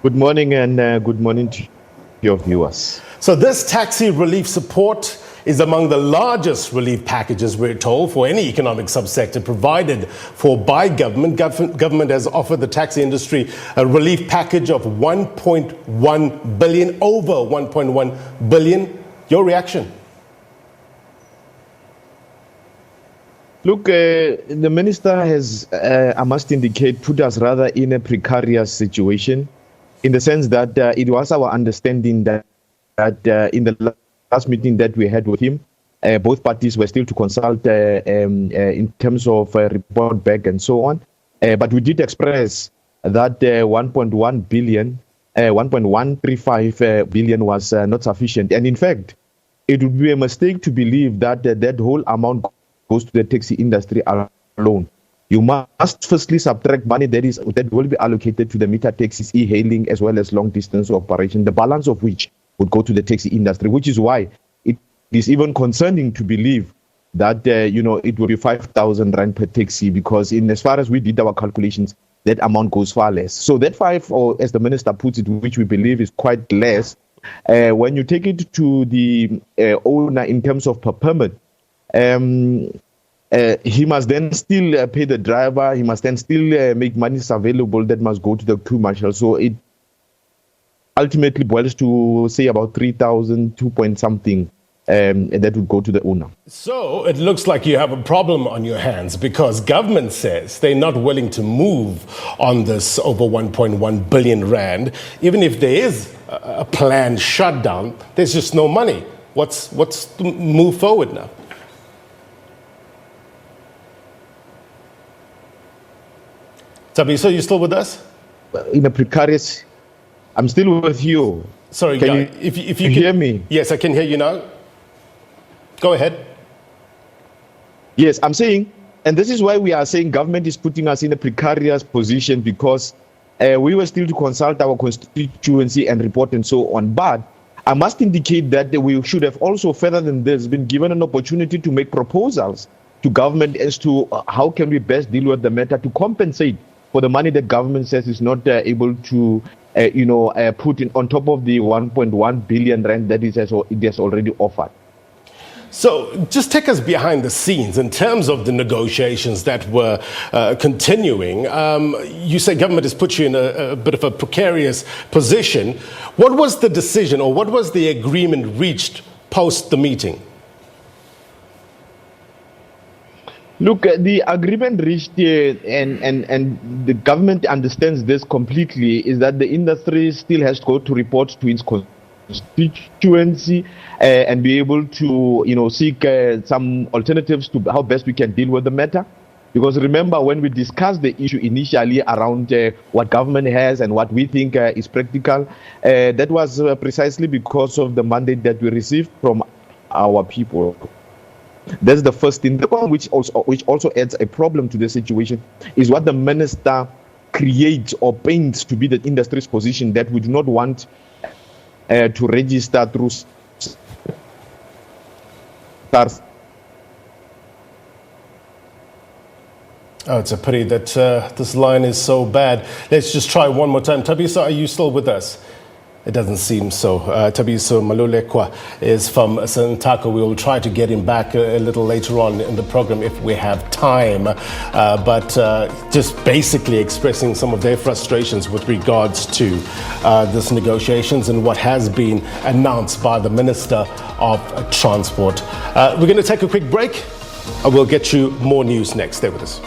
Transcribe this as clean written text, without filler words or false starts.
Good morning and good morning to your viewers. So this taxi relief support is among the largest relief packages, we're told, for any economic subsector provided for by government. Government has offered the taxi industry a relief package of 1.1 billion, over 1.1 billion. Your reaction? Look, the minister has, I must indicate, put us rather in a precarious situation, in the sense that it was our understanding that in the last meeting that we had with him, both parties were still to consult in terms of report back and so on. But we did express that 1.1 billion, 1.135 billion was not sufficient. And in fact, it would be a mistake to believe that that whole amount goes to the taxi industry alone. You must firstly subtract money that will be allocated to the meter taxis, e-hailing, as well as long distance operation, the balance of which would go to the taxi industry, which is why it is even concerning to believe that it will be 5,000 rand per taxi, because as far as we did our calculations, that amount goes far less. So that 5, or as the minister puts it, which we believe is quite less, when you take it to the owner in terms of per permit, he must then still pay the driver. He must then still make monies available that must go to the queue marshal. So it ultimately boils to, say, about 3,000, 2 point something, that would go to the owner. So it looks like you have a problem on your hands, because government says they're not willing to move on this over 1.1 billion rand. Even if there is a planned shutdown, there's just no money. What's the move forward now? Thabiso, you still with us? In a precarious... I'm still with you. Sorry, if you can hear me? Yes, I can hear you now. Go ahead. Yes, I'm saying, and this is why we are saying government is putting us in a precarious position, because we were still to consult our constituency and report and so on. But I must indicate that we should have also, further than this, been given an opportunity to make proposals to government as to how can we best deal with the matter to compensate for the money that government says is not able to, put in on top of the 1.1 billion rand that it has already offered. So just take us behind the scenes in terms of the negotiations that were continuing. You say government has put you in a bit of a precarious position. What was the decision, or what was the agreement reached post the meeting? Look, the agreement reached here, and the government understands this completely, is that the industry still has to go to report to its constituency and be able to, seek some alternatives to how best we can deal with the matter. Because remember, when we discussed the issue initially around what government has and what we think is practical, that was precisely because of the mandate that we received from our people. That's the first thing. The one which also adds a problem to the situation is what the minister creates or paints to be the industry's position, that we do not want to register through SARS. Oh, it's a pity that this line is so bad. Let's just try one more time. Thabiso, are you still with us? It doesn't seem so. Thabiso Molelekwa is from SANTACO. We will try to get him back a little later on in the program if we have time. But just basically expressing some of their frustrations with regards to this negotiations and what has been announced by the Minister of Transport. We're going to take a quick break. I will get you more news next. Stay with us.